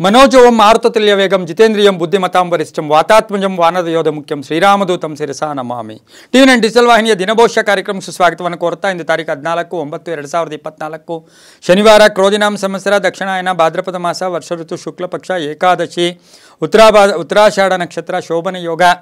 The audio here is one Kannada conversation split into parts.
मनोजोवं मारुततुल्यवेगं जितेन्द्रियं बुद्धिमतां वरिष्ठं वातात्मजं वानरयोधमुख्यं ಶ್ರೀರಾಮದೂತಂ ಶಿರಸಾ ನಮಾಮಿ ಟಿವಿ9 ಡಿಜಿಟಲ್ ವಾಹಿನಿಯ ದಿನಭವಿಷ್ಯ ಕಾರ್ಯಕ್ರಮಕ್ಕೆ ಸ್ವಾಗತವನ್ನು ಕೋರುತ್ತಾ ಇಂದು ತಾರೀಕು 14/9/2024 ಶನಿವಾರ ಕ್ರೋಧಿನಾಮ ಸಂವತ್ಸರ ದಕ್ಷಿಣಾಯನ ಭಾದ್ರಪದ ಮಾಸ ವರ್ಷ ಋತು ಶುಕ್ಲ ಪಕ್ಷ ಏಕಾದಶಿ ಉತ್ತರಾಷಾಢ ನಕ್ಷತ್ರ ಶೋಭನ ಯೋಗ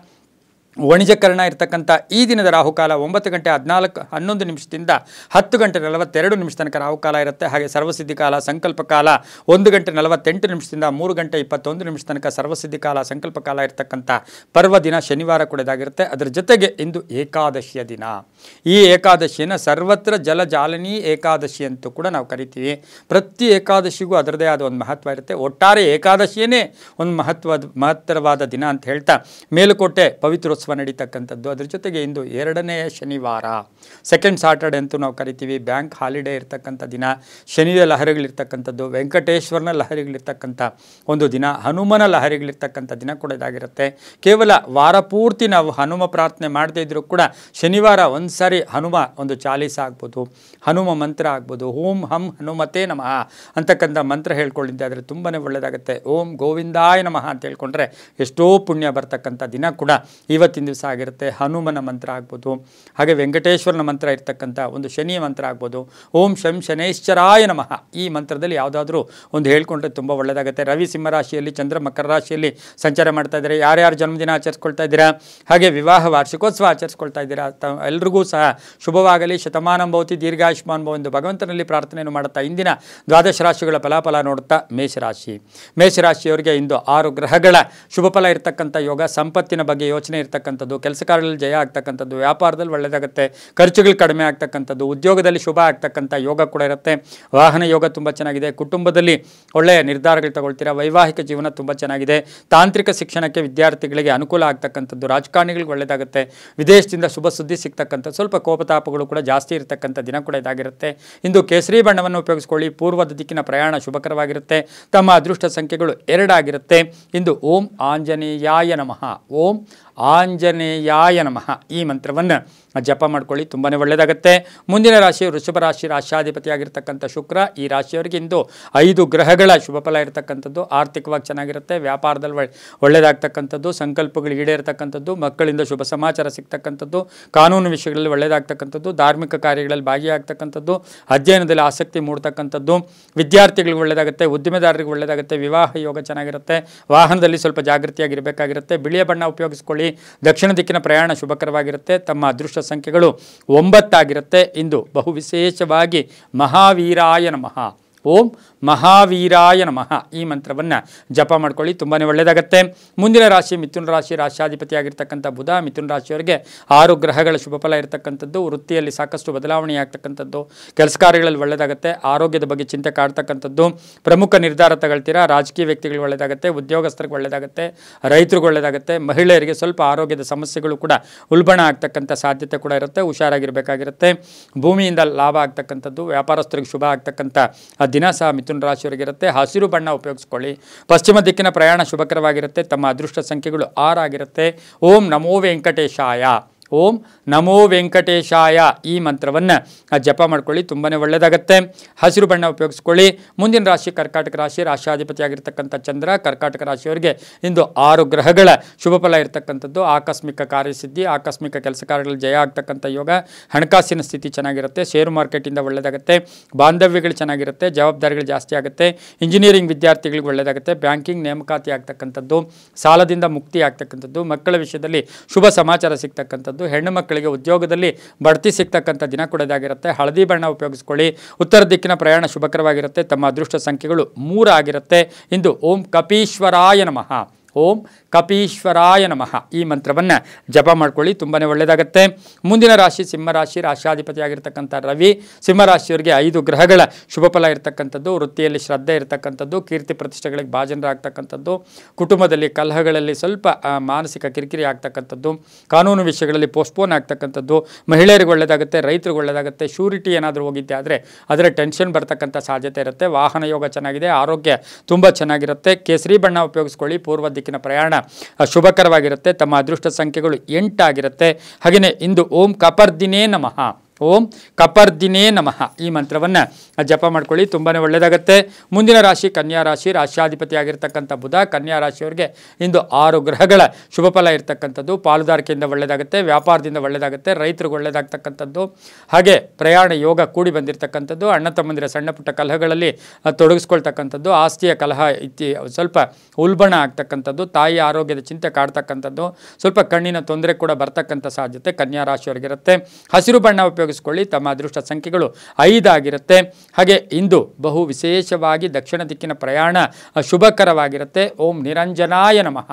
ವಣಿಜಕರಣ ಇರತಕ್ಕಂಥ ಈ ದಿನದ ರಾಹುಕಾಲ 9 ಗಂಟೆ 11 ನಿಮಿಷದಿಂದ 10 ಗಂಟೆ 42 ನಿಮಿಷ ತನಕ ರಾಹುಕಾಲ ಇರುತ್ತೆ. ಹಾಗೆ ಸರ್ವಸಿದ್ಧಿ ಕಾಲ ಸಂಕಲ್ಪ ಕಾಲ 1 ಗಂಟೆ 48 ನಿಮಿಷದಿಂದ 3 ಗಂಟೆ 21 ನಿಮಿಷ ತನಕ ಸರ್ವಸಿದ್ಧಿ ಕಾಲ ಸಂಕಲ್ಪ ಕಾಲ ಇರತಕ್ಕಂಥ ಪರ್ವ ದಿನ ಶನಿವಾರ ಕೂಡ ಇದಾಗಿರುತ್ತೆ. ಅದರ ಜೊತೆಗೆ ಇಂದು ಏಕಾದಶಿಯ ದಿನ. ಈ ಏಕಾದಶಿಯನ್ನು ಸರ್ವತ್ರ ಜಲಜಾಲನಿ ಏಕಾದಶಿ ಅಂತೂ ಕೂಡ ನಾವು ಕರಿತೀವಿ. ಪ್ರತಿ ಏಕಾದಶಿಗೂ ಅದರದೇ ಆದ ಒಂದು ಮಹತ್ವ ಇರುತ್ತೆ. ಒಟ್ಟಾರೆ ಏಕಾದಶಿಯೇ ಒಂದು ಮಹತ್ತರವಾದ ದಿನ ಅಂತ ಹೇಳ್ತಾ ಮೇಲುಕೋಟೆ ಪವಿತ್ರೋತ್ಸವ ನಡೀತಕ್ಕಂಥದ್ದು. ಅದ್ರ ಜೊತೆಗೆ ಇಂದು 2ನೇ ಶನಿವಾರ, ಸೆಕೆಂಡ್ ಸಾಟರ್ಡೆ ಅಂತೂ ನಾವು ಕರಿತೀವಿ. ಬ್ಯಾಂಕ್ ಹಾಲಿಡೇ ಇರ್ತಕ್ಕಂಥ ದಿನ, ಶನಿಯ ಲಹರಿಗಳಿರ್ತಕ್ಕಂಥದ್ದು, ವೆಂಕಟೇಶ್ವರನ ಲಹರಿಗಳಿರ್ತಕ್ಕಂಥ ಒಂದು ದಿನ, ಹನುಮನ ಲಹರಿಗಳಿರ್ತಕ್ಕಂಥ ದಿನ ಕೂಡ ಇದಾಗಿರುತ್ತೆ. ಕೇವಲ ವಾರ ಪೂರ್ತಿ ನಾವು ಹನುಮ ಪ್ರಾರ್ಥನೆ ಮಾಡದೇ ಇದ್ರೂ ಕೂಡ ಶನಿವಾರ ಒಂದು ಸಾರಿ ಹನುಮ ಒಂದು ಚಾಲೀಸ ಆಗ್ಬೋದು, ಹನುಮ ಮಂತ್ರ ಆಗ್ಬೋದು, ಓಂ ಹಂ ಹನುಮತೆ ನಮಃ ಅಂತಕ್ಕಂಥ ಮಂತ್ರ ಹೇಳ್ಕೊಳ್ಳಿದ್ದೆ ಆದರೆ ತುಂಬಾ ಒಳ್ಳೆಯದಾಗುತ್ತೆ. ಓಂ ಗೋವಿಂದಾಯ ನಮಃ ಅಂತ ಹೇಳ್ಕೊಂಡ್ರೆ ಎಷ್ಟೋ ಪುಣ್ಯ ಬರ್ತಕ್ಕಂಥ ದಿನ ಕೂಡ ಇವತ್ತಿನ ದಿವಸ ಆಗಿರುತ್ತೆ. ಹನುಮನ ಮಂತ್ರ ಆಗ್ಬೋದು, ಹಾಗೆ ವೆಂಕಟೇಶ್ವರನ ಮಂತ್ರ ಇರ್ತಕ್ಕಂಥ ಒಂದು ಶನಿಯ ಮಂತ್ರ ಆಗ್ಬೋದು. ಓಂ ಶಂ ಶನೈಶ್ಚರಾಯ ನಮಃ ಈ ಮಂತ್ರದಲ್ಲಿ ಯಾವುದಾದ್ರೂ ಒಂದು ಹೇಳ್ಕೊಂಡ್ರೆ ತುಂಬ ಒಳ್ಳೆಯದಾಗುತ್ತೆ. ರವಿ ಸಿಂಹರಾಶಿಯಲ್ಲಿ, ಚಂದ್ರ ಮಕರ ರಾಶಿಯಲ್ಲಿ ಸಂಚಾರ ಮಾಡ್ತಾ ಇದ್ದಾರೆ. ಯಾರ್ಯಾರು ಜನ್ಮದಿನ ಆಚರಿಸ್ಕೊಳ್ತಾ ಇದ್ದೀರಾ, ಹಾಗೆ ವಿವಾಹ ವಾರ್ಷಿಕೋತ್ಸವ ಆಚರಿಸ್ಕೊಳ್ತಾ ಇದ್ದೀರಾ, ಎಲ್ರಿಗೂ ಸಹ ಶುಭವಾಗಲಿ. ಶತಮಾನಂ ಭವತಿ ದೀರ್ಘಾಯುಷ್ಮಾನ್ ಭವ ಎಂದು ಭಗವಂತನಲ್ಲಿ ಪ್ರಾರ್ಥನೆಯನ್ನು ಮಾಡುತ್ತಾ ಇಂದಿನ ದ್ವಾದಶ ರಾಶಿಗಳ ಫಲಾಫಲ ನೋಡುತ್ತಾ ಮೇಷರಾಶಿಯವರಿಗೆ ಇಂದು 6 ಗ್ರಹಗಳ ಶುಭ ಫಲ ಇರತಕ್ಕಂಥ ಯೋಗ, ಸಂಪತ್ತಿನ ಬಗ್ಗೆ ಯೋಚನೆ ಇರ್ತಕ್ಕಂಥದ್ದು, ಕೆಲಸ ಕಾರ್ಯಗಳಲ್ಲಿ ಜಯ ಆಗ್ತಕ್ಕಂಥದ್ದು, ವ್ಯಾಪಾರದಲ್ಲಿ ಒಳ್ಳೆಯದಾಗುತ್ತೆ, ಖರ್ಚುಗಳು ಕಡಿಮೆ ಆಗ್ತಕ್ಕಂಥದ್ದು, ಉದ್ಯೋಗದಲ್ಲಿ ಶುಭ ಆಗ್ತಕ್ಕಂಥ ಯೋಗ ಕೂಡ ಇರುತ್ತೆ. ವಾಹನ ಯೋಗ ತುಂಬ ಚೆನ್ನಾಗಿದೆ. ಕುಟುಂಬದಲ್ಲಿ ಒಳ್ಳೆಯ ನಿರ್ಧಾರಗಳು ತಗೊಳ್ತೀರಾ. ವೈವಾಹಿಕ ಜೀವನ ತುಂಬ ಚೆನ್ನಾಗಿದೆ. ತಾಂತ್ರಿಕ ಶಿಕ್ಷಣಕ್ಕೆ ವಿದ್ಯಾರ್ಥಿಗಳಿಗೆ ಅನುಕೂಲ ಆಗ್ತಕ್ಕಂಥದ್ದು, ರಾಜಕಾರಣಿಗಳಿಗೆ ಒಳ್ಳೆಯದಾಗುತ್ತೆ. ವಿದೇಶದಿಂದ ಶುಭ ಸುದ್ದಿ ಸಿಗ್ತಕ್ಕಂಥ, ಸ್ವಲ್ಪ ಕೋಪತಾಪಗಳು ಕೂಡ ಜಾಸ್ತಿ ಇರತಕ್ಕಂಥ ದಿನ ಕೂಡ ಇದಾಗಿರುತ್ತೆ. ಇಂದು ಕೇಸರಿ ಬಣ್ಣವನ್ನು ಉಪಯೋಗಿಸ್ಕೊಳ್ಳಿ. ಪೂರ್ವದ ದಿಕ್ಕಿನ ಪ್ರಯಾಣ ಶುಭಕರವಾಗಿರುತ್ತೆ. ತಮ್ಮ ಅದೃಷ್ಟ ಸಂಖ್ಯೆಗಳು 2 ಆಗಿರುತ್ತೆ. ಇಂದು ಓಂ ಆಂಜನೇಯಾಯ ನಮಃ, ಓಂ ಆಂಜನೇಯಾಯ ನಮಃ ಈ ಮಂತ್ರವನ್ನು ಜಪ ಮಾಡ್ಕೊಳ್ಳಿ, ತುಂಬಾ ಒಳ್ಳೆಯದಾಗುತ್ತೆ. ಮುಂದಿನ ರಾಶಿ ವೃಷಭ ರಾಶಿ, ರಾಶ್ಯಾಧಿಪತಿಯಾಗಿರ್ತಕ್ಕಂಥ ಶುಕ್ರ. ಈ ರಾಶಿಯವರಿಗೆ ಇಂದು 5 ಗ್ರಹಗಳ ಶುಭ ಫಲ ಇರತಕ್ಕಂಥದ್ದು. ಆರ್ಥಿಕವಾಗಿ ಚೆನ್ನಾಗಿರುತ್ತೆ, ವ್ಯಾಪಾರದಲ್ಲಿ ಒಳ್ಳೆಯದಾಗ್ತಕ್ಕಂಥದ್ದು, ಸಂಕಲ್ಪಗಳು ಈಡೇರ್ತಕ್ಕಂಥದ್ದು, ಮಕ್ಕಳಿಂದ ಶುಭ ಸಮಾಚಾರ ಸಿಗ್ತಕ್ಕಂಥದ್ದು, ಕಾನೂನು ವಿಷಯಗಳಲ್ಲಿ ಒಳ್ಳೆಯದಾಗ್ತಕ್ಕಂಥದ್ದು, ಧಾರ್ಮಿಕ ಕಾರ್ಯಗಳಲ್ಲಿ ಭಾಗಿಯಾಗ್ತಕ್ಕಂಥದ್ದು, ಅಧ್ಯಯನದಲ್ಲಿ ಆಸಕ್ತಿ ಮೂಡ್ತಕ್ಕಂಥದ್ದು, ವಿದ್ಯಾರ್ಥಿಗಳಿಗೆ ಒಳ್ಳೆಯದಾಗುತ್ತೆ, ಉದ್ದಿಮೆದಾರರಿಗೆ ಒಳ್ಳೆಯದಾಗುತ್ತೆ, ವಿವಾಹ ಯೋಗ ಚೆನ್ನಾಗಿರುತ್ತೆ. ವಾಹನದಲ್ಲಿ ಸ್ವಲ್ಪ ಜಾಗೃತಿಯಾಗಿರಬೇಕಾಗಿರುತ್ತೆ. ಬಿಳಿಯ ಬಣ್ಣ ಉಪಯೋಗಿಸ್ಕೊಳ್ಳಿ. ದಕ್ಷಿಣ ದಿಕ್ಕಿನ ಪ್ರಯಾಣ ಶುಭಕರವಾಗಿರುತ್ತೆ. ತಮ್ಮ ಅದೃಷ್ಟ ಸಂಖ್ಯೆಗಳು 9 ಆಗಿರುತ್ತೆ. ಇಂದು ಬಹು ವಿಶೇಷವಾಗಿ ಮಹಾವೀರಾಯ ನಮಃ, ಓಂ ಮಹಾವೀರಾಯ ನಮಃ ಈ ಮಂತ್ರವನ್ನು ಜಪ ಮಾಡ್ಕೊಳ್ಳಿ, ತುಂಬಾ ಒಳ್ಳೆಯದಾಗುತ್ತೆ. ಮುಂದಿನ ರಾಶಿ ಮಿಥುನ ರಾಶಿ, ರಾಶ್ಯಾಧಿಪತಿಯಾಗಿರ್ತಕ್ಕಂಥ ಬುಧ. ಮಿಥುನ ರಾಶಿಯವರಿಗೆ 6 ಗ್ರಹಗಳ ಶುಭ ಫಲ ಇರತಕ್ಕಂಥದ್ದು. ವೃತ್ತಿಯಲ್ಲಿ ಸಾಕಷ್ಟು ಬದಲಾವಣೆ ಆಗ್ತಕ್ಕಂಥದ್ದು, ಕೆಲಸ ಕಾರ್ಯಗಳಲ್ಲಿ ಒಳ್ಳೆಯದಾಗುತ್ತೆ. ಆರೋಗ್ಯದ ಬಗ್ಗೆ ಚಿಂತೆ ಕಾಡ್ತಕ್ಕಂಥದ್ದು, ಪ್ರಮುಖ ನಿರ್ಧಾರ ತಗೊಳ್ತೀರಾ. ರಾಜಕೀಯ ವ್ಯಕ್ತಿಗಳಿಗೆ ಒಳ್ಳೆಯದಾಗುತ್ತೆ, ಉದ್ಯೋಗಸ್ಥರಿಗೆ ಒಳ್ಳೆಯದಾಗುತ್ತೆ, ರೈತರಿಗೆ ಒಳ್ಳೆಯದಾಗುತ್ತೆ. ಮಹಿಳೆಯರಿಗೆ ಸ್ವಲ್ಪ ಆರೋಗ್ಯದ ಸಮಸ್ಯೆಗಳು ಕೂಡ ಉಲ್ಬಣ ಆಗ್ತಕ್ಕಂಥ ಸಾಧ್ಯತೆ ಕೂಡ ಇರುತ್ತೆ, ಹುಷಾರಾಗಿರಬೇಕಾಗಿರುತ್ತೆ. ಭೂಮಿಯಿಂದ ಲಾಭ ಆಗ್ತಕ್ಕಂಥದ್ದು, ವ್ಯಾಪಾರಸ್ಥರಿಗೆ ಶುಭ ಆಗ್ತಕ್ಕಂಥ ದಿನ ಸಹ ಮಿಥುನ ರಾಶಿಯವರಿಗಿರುತ್ತೆ. ಹಸಿರು ಬಣ್ಣ ಉಪಯೋಗಿಸ್ಕೊಳ್ಳಿ. ಪಶ್ಚಿಮ ದಿಕ್ಕಿನ ಪ್ರಯಾಣ ಶುಭಕರವಾಗಿರುತ್ತೆ. ತಮ್ಮ ಅದೃಷ್ಟ ಸಂಖ್ಯೆಗಳು 6 ಆಗಿರುತ್ತೆ. ಓಂ ನಮೋ ವೆಂಕಟೇಶಾಯ, ಓಂ ನಮೋ ವೆಂಕಟೇಶಾಯ ಈ ಮಂತ್ರವನ್ನು ಜಪ ಮಾಡ್ಕೊಳ್ಳಿ, ತುಂಬಾ ಒಳ್ಳೆಯದಾಗುತ್ತೆ. ಹಸಿರು ಬಣ್ಣ ಉಪಯೋಗಿಸ್ಕೊಳ್ಳಿ. ಮುಂದಿನ ರಾಶಿ ಕರ್ಕಾಟಕ ರಾಶಿ, ರಾಶ್ಯಾಧಿಪತಿಯಾಗಿರ್ತಕ್ಕಂಥ ಚಂದ್ರ. ಕರ್ಕಾಟಕ ರಾಶಿಯವರಿಗೆ ಇಂದು 6 ಗ್ರಹಗಳ ಶುಭ ಫಲ ಇರತಕ್ಕಂಥದ್ದು. ಆಕಸ್ಮಿಕ ಕಾರ್ಯಸಿದ್ಧಿ, ಆಕಸ್ಮಿಕ ಕೆಲಸ ಕಾರ್ಯಗಳಲ್ಲಿ ಜಯ ಆಗ್ತಕ್ಕಂಥ ಯೋಗ, ಹಣಕಾಸಿನ ಸ್ಥಿತಿ ಚೆನ್ನಾಗಿರುತ್ತೆ. ಶೇರು ಮಾರ್ಕೆಟಿಂದ ಒಳ್ಳೆಯದಾಗುತ್ತೆ. ಬಾಂಧವ್ಯಗಳು ಚೆನ್ನಾಗಿರುತ್ತೆ, ಜವಾಬ್ದಾರಿಗಳು ಜಾಸ್ತಿ ಆಗುತ್ತೆ. ಇಂಜಿನಿಯರಿಂಗ್ ವಿದ್ಯಾರ್ಥಿಗಳಿಗೆ ಒಳ್ಳೆಯದಾಗುತ್ತೆ. ಬ್ಯಾಂಕಿಂಗ್ ನೇಮಕಾತಿ ಆಗ್ತಕ್ಕಂಥದ್ದು, ಸಾಲದಿಂದ ಮುಕ್ತಿ ಆಗ್ತಕ್ಕಂಥದ್ದು, ಮಕ್ಕಳ ವಿಷಯದಲ್ಲಿ ಶುಭ ಸಮಾಚಾರ ಸಿಗ್ತಕ್ಕಂಥದ್ದು, ಹೆಣ್ಣು ಮಕ್ಕಳಿಗೆ ಉದ್ಯೋಗದಲ್ಲಿ ಬಡ್ತಿ ಸಿಗ್ತಕ್ಕಂಥ ದಿನ ಕೂಡ ಇದಾಗಿರುತ್ತೆ. ಹಳದಿ ಬಣ್ಣ ಉಪಯೋಗಿಸ್ಕೊಳ್ಳಿ. ಉತ್ತರ ದಿಕ್ಕಿನ ಪ್ರಯಾಣ ಶುಭಕರವಾಗಿರುತ್ತೆ. ತಮ್ಮ ಅದೃಷ್ಟ ಸಂಖ್ಯೆಗಳು 3 ಆಗಿರುತ್ತೆ. ಇಂದು ಓಂ ಕಪೀಶ್ವರಾಯ ನಮಃ, ಓಂ ಕಪೀಶ್ವರಾಯ ನಮಃ ಈ ಮಂತ್ರವನ್ನು ಜಪ ಮಾಡ್ಕೊಳ್ಳಿ, ತುಂಬಾ ಒಳ್ಳೆಯದಾಗುತ್ತೆ. ಮುಂದಿನ ರಾಶಿ ಸಿಂಹರಾಶಿ, ರಾಶ್ಯಾಧಿಪತಿಯಾಗಿರ್ತಕ್ಕಂಥ ರವಿ. ಸಿಂಹರಾಶಿಯವರಿಗೆ 5 ಗ್ರಹಗಳ ಶುಭ ಫಲ ಇರತಕ್ಕಂಥದ್ದು. ವೃತ್ತಿಯಲ್ಲಿ ಶ್ರದ್ಧೆ ಇರತಕ್ಕಂಥದ್ದು, ಕೀರ್ತಿ ಪ್ರತಿಷ್ಠೆಗಳಿಗೆ ಭಾಜನರಾಗ್ತಕ್ಕಂಥದ್ದು, ಕುಟುಂಬದಲ್ಲಿ ಕಲಹಗಳಲ್ಲಿ ಸ್ವಲ್ಪ ಮಾನಸಿಕ ಕಿರಿಕಿರಿ ಆಗ್ತಕ್ಕಂಥದ್ದು, ಕಾನೂನು ವಿಷಯಗಳಲ್ಲಿ ಪೋಸ್ಟ್ಪೋನ್ ಆಗ್ತಕ್ಕಂಥದ್ದು, ಮಹಿಳೆಯರಿಗೆ ಒಳ್ಳೆಯದಾಗುತ್ತೆ, ರೈತರಿಗೆ ಒಳ್ಳೆಯದಾಗುತ್ತೆ. ಶ್ಯೂರಿಟಿ ಏನಾದರೂ ಹೋಗಿದ್ದೆ ಆದರೆ ಅದರ ಟೆನ್ಷನ್ ಬರ್ತಕ್ಕಂಥ ಸಾಧ್ಯತೆ ಇರುತ್ತೆ. ವಾಹನ ಯೋಗ ಚೆನ್ನಾಗಿದೆ, ಆರೋಗ್ಯ ತುಂಬ ಚೆನ್ನಾಗಿರುತ್ತೆ. ಕೇಸರಿ ಬಣ್ಣ ಉಪಯೋಗಿಸ್ಕೊಳ್ಳಿ. ಪೂರ್ವ ದಿಕ್ಕಿನ ಪ್ರಯಾಣ ಶುಭಕರವಾಗಿರುತ್ತೆ. ತಮ್ಮ ಅದೃಷ್ಟ ಸಂಖ್ಯೆಗಳು 8 ಆಗಿರುತ್ತೆ. ಹಾಗೆಯೇ ಇಂದು ಓಂ ಕಪರ್ದಿನೇ ನಮಃ, ಓಂ ಕಪರ್ದಿನೇ ನಮಃ ಈ ಮಂತ್ರವನ್ನು ಜಪ ಮಾಡ್ಕೊಳ್ಳಿ, ತುಂಬಾ ಒಳ್ಳೆಯದಾಗುತ್ತೆ. ಮುಂದಿನ ರಾಶಿ ಕನ್ಯಾ ರಾಶಿ, ರಾಶ್ಯಾಧಿಪತಿ ಆಗಿರ್ತಕ್ಕಂಥ ಬುಧ. ಕನ್ಯಾ ರಾಶಿಯವರಿಗೆ ಇಂದು 6 ಗ್ರಹಗಳ ಶುಭ ಫಲ ಇರತಕ್ಕಂಥದ್ದು. ಪಾಲುದಾರಿಕೆಯಿಂದ ಒಳ್ಳೆಯದಾಗುತ್ತೆ, ವ್ಯಾಪಾರದಿಂದ ಒಳ್ಳೆಯದಾಗುತ್ತೆ, ರೈತರಿಗೆ ಒಳ್ಳೆಯದಾಗ್ತಕ್ಕಂಥದ್ದು. ಹಾಗೆ ಪ್ರಯಾಣ ಯೋಗ ಕೂಡಿ ಬಂದಿರತಕ್ಕಂಥದ್ದು. ಅಣ್ಣ ತಮ್ಮಂದಿರ ಸಣ್ಣ ಪುಟ್ಟ ಕಲಹಗಳಲ್ಲಿ ತೊಡಗಿಸ್ಕೊಳ್ತಕ್ಕಂಥದ್ದು. ಆಸ್ತಿಯ ಕಲಹ ಸ್ವಲ್ಪ ಉಲ್ಬಣ ಆಗ್ತಕ್ಕಂಥದ್ದು. ತಾಯಿಯ ಆರೋಗ್ಯದ ಚಿಂತೆ ಕಾಡ್ತಕ್ಕಂಥದ್ದು. ಸ್ವಲ್ಪ ಕಣ್ಣಿನ ತೊಂದರೆ ಕೂಡ ಬರ್ತಕ್ಕಂಥ ಸಾಧ್ಯತೆ ಕನ್ಯಾ ರಾಶಿಯವರಿಗಿರುತ್ತೆ. ಹಸಿರು ಬಣ್ಣ ಉಪಯೋಗಿಸ್ಕೊಳ್ಳಿ. ತಮ್ಮ ಅದೃಷ್ಟ ಸಂಖ್ಯೆಗಳು 5 ಆಗಿರುತ್ತೆ. ಹಾಗೆ ಇಂದು ಬಹು ವಿಶೇಷವಾಗಿ ದಕ್ಷಿಣ ದಿಕ್ಕಿನ ಪ್ರಯಾಣ ಶುಭಕರವಾಗಿರುತ್ತೆ. ಓಂ ನಿರಂಜನಾಯ ನಮಃ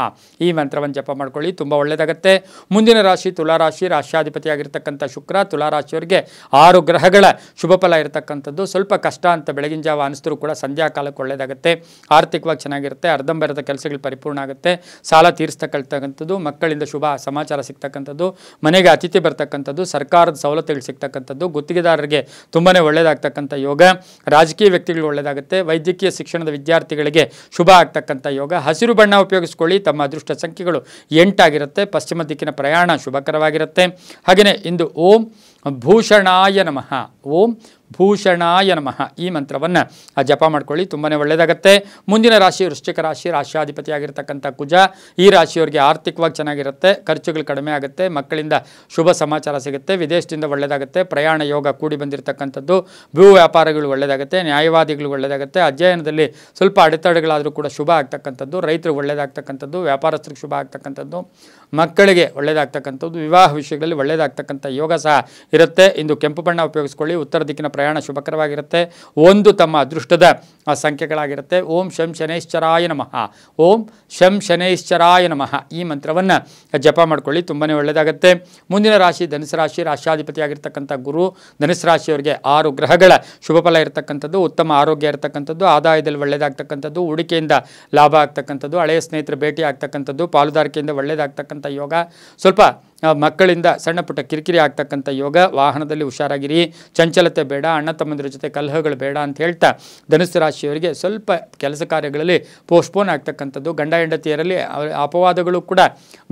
ಈ ಮಂತ್ರವನ್ನು ಜಪ ಮಾಡ್ಕೊಳ್ಳಿ, ತುಂಬ ಒಳ್ಳೆಯದಾಗುತ್ತೆ. ಮುಂದಿನ ರಾಶಿ ತುಲಾರಾಶಿ, ರಾಶ್ಯಾಧಿಪತಿಯಾಗಿರ್ತಕ್ಕಂಥ ಶುಕ್ರ. ತುಲಾರಾಶಿಯವರಿಗೆ 6 ಗ್ರಹಗಳ ಶುಭ ಫಲ ಇರತಕ್ಕಂಥದ್ದು. ಸ್ವಲ್ಪ ಕಷ್ಟ ಅಂತ ಬೆಳಗಿನ ಜಾವ ಅನಿಸಿದ್ರು ಕೂಡ ಸಂಧ್ಯಾ ಕಾಲಕ್ಕೆ ಒಳ್ಳೆಯದಾಗುತ್ತೆ. ಆರ್ಥಿಕವಾಗಿ ಚೆನ್ನಾಗಿರುತ್ತೆ. ಅರ್ಧಂಬರದ ಕೆಲಸಗಳು ಪರಿಪೂರ್ಣ ಆಗುತ್ತೆ. ಸಾಲ ತೀರಿಸ್ತಕ್ಕಂಥದ್ದು, ಮಕ್ಕಳಿಂದ ಶುಭ ಸಮಾಚಾರ ಸಿಗ್ತಕ್ಕಂಥದ್ದು, ಮನೆಗೆ ಅತಿಥಿ ಬರ್ತಕ್ಕಂಥದ್ದು, ಸರ್ಕಾರದ ಸವಲತ್ತುಗಳು ಸಿಗ್ತಕ್ಕಂಥದ್ದು, ಗುತ್ತಿಗೆದಾರರಿಗೆ ತುಂಬಾ ಒಳ್ಳೆಯದಾಗ್ತಕ್ಕಂಥ ಯೋಗ. ರಾಜಕೀಯ ವ್ಯಕ್ತಿಗಳು ಒಳ್ಳೆಯದಾಗುತ್ತೆ. ವೈದ್ಯಕೀಯ ಶಿಕ್ಷಣದ ವಿದ್ಯಾರ್ಥಿಗಳಿಗೆ ಶುಭ ಆಗ್ತಕ್ಕಂಥ ಯೋಗ. ಹಸಿರು ಬಣ್ಣ ಉಪಯೋಗಿಸ್ಕೊಳ್ಳಿ. ತಮ್ಮ ಅದೃಷ್ಟ ಸಂಖ್ಯೆಗಳು 8 ಆಗಿರುತ್ತೆ. ಪಶ್ಚಿಮ ದಿಕ್ಕಿನ ಪ್ರಯಾಣ ಶುಭಕರವಾಗಿರುತ್ತೆ. ಹಾಗೆಯೇ ಇಂದು ಓಂ ಭೂಷಣಾಯ ನಮಃ, ಓಂ ಭೂಷಣಾಯ ನಮಃ ಈ ಮಂತ್ರವನ್ನು ಜಪ ಮಾಡ್ಕೊಳ್ಳಿ, ತುಂಬಾ ಒಳ್ಳೆಯದಾಗುತ್ತೆ. ಮುಂದಿನ ರಾಶಿ ವೃಶ್ಚಿಕ ರಾಶಿ, ರಾಶ್ಯಾಧಿಪತಿಯಾಗಿರ್ತಕ್ಕಂಥ ಕುಜ. ಈ ರಾಶಿಯವರಿಗೆ ಆರ್ಥಿಕವಾಗಿ ಚೆನ್ನಾಗಿರುತ್ತೆ. ಖರ್ಚುಗಳು ಕಡಿಮೆ ಆಗುತ್ತೆ. ಮಕ್ಕಳಿಂದ ಶುಭ ಸಮಾಚಾರ ಸಿಗುತ್ತೆ. ವಿದೇಶದಿಂದ ಒಳ್ಳೆಯದಾಗುತ್ತೆ. ಪ್ರಯಾಣ ಯೋಗ ಕೂಡಿ ಬಂದಿರತಕ್ಕಂಥದ್ದು. ಭೂ ವ್ಯಾಪಾರಗಳು ಒಳ್ಳೆಯದಾಗುತ್ತೆ. ನ್ಯಾಯವಾದಿಗಳು ಒಳ್ಳೆಯದಾಗುತ್ತೆ. ಅಧ್ಯಯನದಲ್ಲಿ ಸ್ವಲ್ಪ ಅಡೆತಡೆಗಳಾದರೂ ಕೂಡ ಶುಭ ಆಗ್ತಕ್ಕಂಥದ್ದು. ರೈತರಿಗೆ ಒಳ್ಳೆಯದಾಗ್ತಕ್ಕಂಥದ್ದು. ವ್ಯಾಪಾರಸ್ಥರಿಗೆ ಶುಭ ಆಗ್ತಕ್ಕಂಥದ್ದು. ಮಕ್ಕಳಿಗೆ ಒಳ್ಳೆಯದಾಗ್ತಕ್ಕಂಥದ್ದು. ವಿವಾಹ ವಿಷಯಗಳಲ್ಲಿ ಒಳ್ಳೆಯದಾಗ್ತಕ್ಕಂಥ ಯೋಗ ಸಹ ಇರುತ್ತೆ. ಇಂದು ಕೆಂಪು ಬಣ್ಣ ಉಪಯೋಗಿಸ್ಕೊಳ್ಳಿ. ಉತ್ತರ ದಿಕ್ಕಿನ ಪ್ರಯಾಣ ಶುಭಕರವಾಗಿರುತ್ತೆ. 1 ತಮ್ಮ ಅದೃಷ್ಟದ ಸಂಖ್ಯೆಗಳಾಗಿರುತ್ತೆ. ಓಂ ಶಂ ಶನೈಶ್ಚರಾಯ ನಮಃ, ಓಂ ಶಂ ಶನೈಶ್ಚರಾಯ ನಮಃ ಈ ಮಂತ್ರವನ್ನು ಜಪ ಮಾಡ್ಕೊಳ್ಳಿ, ತುಂಬಾ ಒಳ್ಳೆಯದಾಗುತ್ತೆ. ಮುಂದಿನ ರಾಶಿ ಧನುಸು ರಾಶಿ, ರಾಶ್ಯಾಧಿಪತಿಯಾಗಿರ್ತಕ್ಕಂಥ ಗುರು. ಧನುಸು ರಾಶಿಯವರಿಗೆ 6 ಗ್ರಹಗಳ ಶುಭ ಫಲ ಇರತಕ್ಕಂಥದ್ದು. ಉತ್ತಮ ಆರೋಗ್ಯ ಇರತಕ್ಕಂಥದ್ದು. ಆದಾಯದಲ್ಲಿ ಒಳ್ಳೆಯದಾಗ್ತಕ್ಕಂಥದ್ದು. ಹೂಡಿಕೆಯಿಂದ ಲಾಭ ಆಗ್ತಕ್ಕಂಥದ್ದು. ಹಳೆಯ ಸ್ನೇಹಿತರ ಭೇಟಿ ಆಗ್ತಕ್ಕಂಥದ್ದು. ಪಾಲುದಾರಿಕೆಯಿಂದ ಒಳ್ಳೆಯದಾಗ್ತಕ್ಕಂಥ ಯೋಗ. ಸ್ವಲ್ಪ ಮಕ್ಕಳಿಂದ ಸಣ್ಣ ಪುಟ್ಟ ಕಿರಿಕಿರಿ ಆಗ್ತಕ್ಕಂಥ ಯೋಗ. ವಾಹನದಲ್ಲಿ ಹುಷಾರಾಗಿರಿ. ಚಂಚಲತೆ ಬೇಡ. ಅಣ್ಣ ತಮ್ಮಂದಿರ ಜೊತೆ ಕಲಹಗಳು ಬೇಡ ಅಂತ ಹೇಳ್ತಾ ಧನುಸು ರಾಶಿಯವರಿಗೆ ಸ್ವಲ್ಪ ಕೆಲಸ ಕಾರ್ಯಗಳಲ್ಲಿ ಪೋಸ್ಟ್ಪೋನ್ ಆಗ್ತಕ್ಕಂಥದ್ದು. ಗಂಡ ಹೆಂಡತಿಯರಲ್ಲಿ ಅಪವಾದಗಳು ಕೂಡ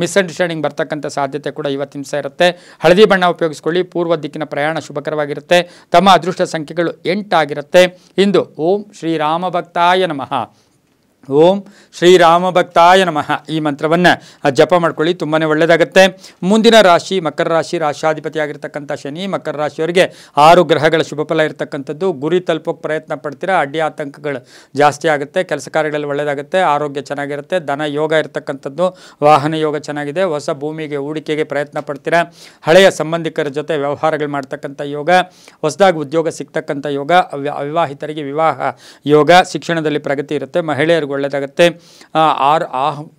ಮಿಸ್ಅಂಡರ್ಸ್ಟ್ಯಾಂಡಿಂಗ್ ಬರ್ತಕ್ಕಂಥ ಸಾಧ್ಯತೆ ಕೂಡ ಇವತ್ತಿನ ದಿವಸ ಇರುತ್ತೆ. ಹಳದಿ ಬಣ್ಣ ಉಪಯೋಗಿಸ್ಕೊಳ್ಳಿ. ಪೂರ್ವ ದಿಕ್ಕಿನ ಪ್ರಯಾಣ ಶುಭಕರವಾಗಿರುತ್ತೆ. ತಮ್ಮ ಅದೃಷ್ಟ ಸಂಖ್ಯೆಗಳು 8 ಆಗಿರುತ್ತೆ. ಇಂದು ಓಂ ಶ್ರೀರಾಮ ಭಕ್ತಾಯ ನಮಃ, ಓಂ ಶ್ರೀರಾಮ ಭಕ್ತಾಯ ನಮಃ ಈ ಮಂತ್ರವನ್ನು ಜಪ ಮಾಡ್ಕೊಳ್ಳಿ, ತುಂಬಾ ಒಳ್ಳೆಯದಾಗುತ್ತೆ. ಮುಂದಿನ ರಾಶಿ ಮಕರ ರಾಶಿ, ರಾಶ್ಯಾಧಿಪತಿಯಾಗಿರ್ತಕ್ಕಂಥ ಶನಿ. ಮಕರ ರಾಶಿಯವರಿಗೆ 6 ಗ್ರಹಗಳ ಶುಭ ಫಲ ಇರತಕ್ಕಂಥದ್ದು. ಗುರಿ ತಲುಪೋಕೆ ಪ್ರಯತ್ನ ಪಡ್ತೀರಾ. ಅಡ್ಡಿ ಆತಂಕಗಳು ಜಾಸ್ತಿ ಆಗುತ್ತೆ. ಕೆಲಸ ಕಾರ್ಯಗಳಲ್ಲಿ ಒಳ್ಳೆಯದಾಗುತ್ತೆ. ಆರೋಗ್ಯ ಚೆನ್ನಾಗಿರುತ್ತೆ. ಧನ ಯೋಗ ಇರತಕ್ಕಂಥದ್ದು. ವಾಹನ ಯೋಗ ಚೆನ್ನಾಗಿದೆ. ಹೊಸ ಭೂಮಿಗೆ ಹೂಡಿಕೆಗೆ ಪ್ರಯತ್ನ ಪಡ್ತೀರಾ. ಹಳೆಯ ಸಂಬಂಧಿಕರ ಜೊತೆ ವ್ಯವಹಾರಗಳು ಮಾಡ್ತಕ್ಕಂಥ ಯೋಗ. ಹೊಸದಾಗಿ ಉದ್ಯೋಗ ಸಿಗ್ತಕ್ಕಂಥ ಯೋಗ. ಅವಿವಾಹಿತರಿಗೆ ವಿವಾಹ ಯೋಗ. ಶಿಕ್ಷಣದಲ್ಲಿ ಪ್ರಗತಿ ಇರುತ್ತೆ. ಮಹಿಳೆಯರಿಗೆ ಒಳ್ಳೆಯದಾಗುತ್ತೆ.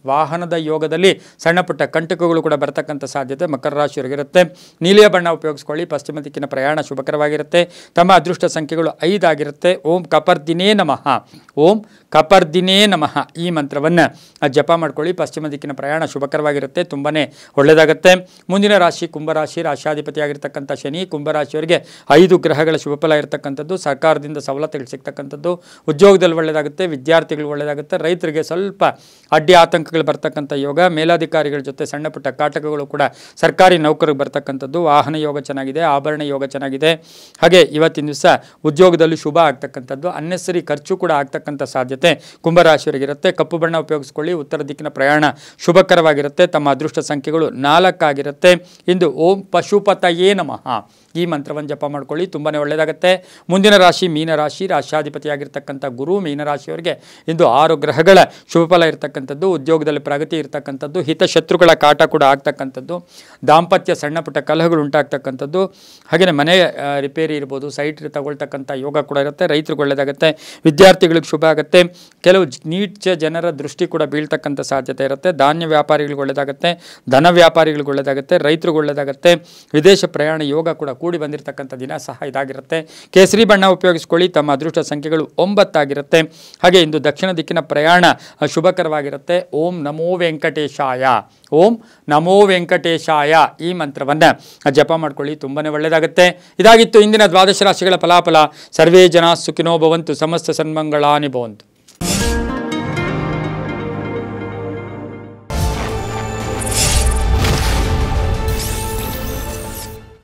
ವಾಹನದ ಯೋಗದಲ್ಲಿ ಸಣ್ಣ ಪುಟ್ಟ ಕಂಟಕಗಳು ಕೂಡ ಬರ್ತಕ್ಕಂಥ ಸಾಧ್ಯತೆ ಮಕರ ರಾಶಿಯವರಿಗಿರುತ್ತೆ. ನೀಲಿಯ ಬಣ್ಣ ಉಪಯೋಗಿಸ್ಕೊಳ್ಳಿ. ಪಶ್ಚಿಮ ದಿಕ್ಕಿನ ಪ್ರಯಾಣ ಶುಭಕರವಾಗಿರುತ್ತೆ. ತಮ್ಮ ಅದೃಷ್ಟ ಸಂಖ್ಯೆಗಳು 5 ಆಗಿರುತ್ತೆ. ಓಂ ಕಪರ್ದಿನೇ ನಮಃ, ಓಂ ಕಪರ್ದಿನೇ ನಮಃ ಈ ಮಂತ್ರವನ್ನು ಜಪ ಮಾಡ್ಕೊಳ್ಳಿ. ಪಶ್ಚಿಮ ದಿಕ್ಕಿನ ಪ್ರಯಾಣ ಶುಭಕರವಾಗಿರುತ್ತೆ. ತುಂಬಾ ಒಳ್ಳೆಯದಾಗುತ್ತೆ. ಮುಂದಿನ ರಾಶಿ ಕುಂಭರಾಶಿ, ರಾಶ್ಯಾಧಿಪತಿಯಾಗಿರ್ತಕ್ಕಂಥ ಶನಿ. ಕುಂಭರಾಶಿಯವರಿಗೆ 5 ಗ್ರಹಗಳ ಶುಭ ಫಲ ಇರತಕ್ಕಂಥದ್ದು. ಸರ್ಕಾರದಿಂದ ಸವಲತ್ತುಗಳು ಸಿಗ್ತಕ್ಕಂಥದ್ದು. ಉದ್ಯೋಗದಲ್ಲಿ ಒಳ್ಳೆಯದಾಗುತ್ತೆ. ವಿದ್ಯಾರ್ಥಿಗಳು ಒಳ್ಳೆಯದಾಗುತ್ತೆ. ರೈತರಿಗೆ ಸ್ವಲ್ಪ ಅಡ್ಡಿ ಆತಂಕಗಳು ಬರ್ತಕ್ಕಂಥ ಯೋಗ. ಮೇಲಾಧಿಕಾರಿಗಳ ಜೊತೆ ಸಣ್ಣ ಪುಟ್ಟ ಕಾಟಕಗಳು ಕೂಡ ಸರ್ಕಾರಿ ನೌಕರಿಗೆ ಬರ್ತಕ್ಕಂಥದ್ದು. ವಾಹನ ಯೋಗ ಚೆನ್ನಾಗಿದೆ. ಆಭರಣ ಯೋಗ ಚೆನ್ನಾಗಿದೆ. ಹಾಗೆ ಇವತ್ತಿನ ದಿವಸ ಉದ್ಯೋಗದಲ್ಲಿ ಶುಭ ಆಗ್ತಕ್ಕಂಥದ್ದು. ಅನ್ನೆಸರಿ ಖರ್ಚು ಕೂಡ ಆಗ್ತಕ್ಕಂಥ ಸಾಧ್ಯತೆ ಕುಂಭರಾಶಿಯವರಿಗಿರುತ್ತೆ. ಕಪ್ಪು ಬಣ್ಣ ಉಪಯೋಗಿಸ್ಕೊಳ್ಳಿ. ಉತ್ತರ ದಿಕ್ಕಿನ ಪ್ರಯಾಣ ಶುಭಕರವಾಗಿರುತ್ತೆ. ತಮ್ಮ ಅದೃಷ್ಟ ಸಂಖ್ಯೆಗಳು 4 ಆಗಿರುತ್ತೆ. ಇಂದು ಓಂ ಪಶುಪತಯೇ ನಮಃ ಈ ಮಂತ್ರವನ್ನು ಜಪ ಮಾಡ್ಕೊಳ್ಳಿ, ತುಂಬಾ ಒಳ್ಳೆಯದಾಗುತ್ತೆ. ಮುಂದಿನ ರಾಶಿ ಮೀನರಾಶಿ, ರಾಶ್ಯಾಧಿಪತಿಯಾಗಿರ್ತಕ್ಕಂಥ ಗುರು. ಮೀನರಾಶಿಯವರಿಗೆ ಇಂದು 6 ಗ್ರಹಗಳ ಶುಭ ಫಲ ಇರತಕ್ಕಂಥದ್ದು. ಉದ್ಯೋಗದಲ್ಲಿ ಪ್ರಗತಿ ಇರತಕ್ಕಂಥದ್ದು. ಹಿತಶತ್ರುಗಳ ಕಾಟ ಕೂಡ ಆಗ್ತಕ್ಕಂಥದ್ದು. ದಾಂಪತ್ಯ ಸಣ್ಣ ಪುಟ್ಟ ಕಲಹಗಳು ಉಂಟಾಗ್ತಕ್ಕಂಥದ್ದು. ಹಾಗೆಯೇ ಮನೆ ರಿಪೇರಿ ಇರ್ಬೋದು. ಸೈಟ್ ತಗೊಳ್ತಕ್ಕಂಥ ಯೋಗ ಕೂಡ ಇರುತ್ತೆ. ರೈತರಿಗೆ ಒಳ್ಳೆಯದಾಗುತ್ತೆ. ವಿದ್ಯಾರ್ಥಿಗಳಿಗೆ ಶುಭ ಆಗುತ್ತೆ. ಕೆಲವು ನೀಚ ಜನರ ದೃಷ್ಟಿ ಕೂಡ ಬೀಳ್ತಕ್ಕಂಥ ಸಾಧ್ಯತೆ ಇರುತ್ತೆ. ಧಾನ್ಯ ವ್ಯಾಪಾರಿಗಳಿಗೆ ಒಳ್ಳೆಯದಾಗುತ್ತೆ. ಧನ ವ್ಯಾಪಾರಿಗಳಿಗೆ ಒಳ್ಳೆಯದಾಗುತ್ತೆ. ರೈತರಿಗೆ ಒಳ್ಳೆಯದಾಗುತ್ತೆ. ವಿದೇಶ ಪ್ರಯಾಣ ಯೋಗ ಕೂಡ ಕೂಡಿ ಬಂದಿರತಕ್ಕಂಥ ದಿನ ಸಹ ಇದಾಗಿರುತ್ತೆ. ಕೇಸರಿ ಬಣ್ಣ ಉಪಯೋಗಿಸ್ಕೊಳ್ಳಿ. ತಮ್ಮ ಅದೃಷ್ಟ ಸಂಖ್ಯೆಗಳು 9 ಆಗಿರುತ್ತೆ. ಹಾಗೆ ಇಂದು ದಕ್ಷಿಣ ದಿಕ್ಕಿನ ಪ್ರಯಾಣ ಶುಭಕರವಾಗಿರುತ್ತೆ. ಓಂ ನಮೋ ವೆಂಕಟೇಶಾಯ, ಓಂ ನಮೋ ವೆಂಕಟೇಶಾಯ ಈ ಮಂತ್ರವನ್ನು ಜಪ ಮಾಡ್ಕೊಳ್ಳಿ, ತುಂಬಾ ಒಳ್ಳೆಯದಾಗುತ್ತೆ. ಇದಾಗಿತ್ತು ಇಂದಿನ ದ್ವಾದಶ ರಾಶಿಗಳ ಫಲಾಫಲ. ಸರ್ವೇ ಜನ ಸುಖಿನೋ ಭವಂತು. ಸಮಸ್ತ ಸನ್ಮಂಗಳಾನಿ ಭವಂತು.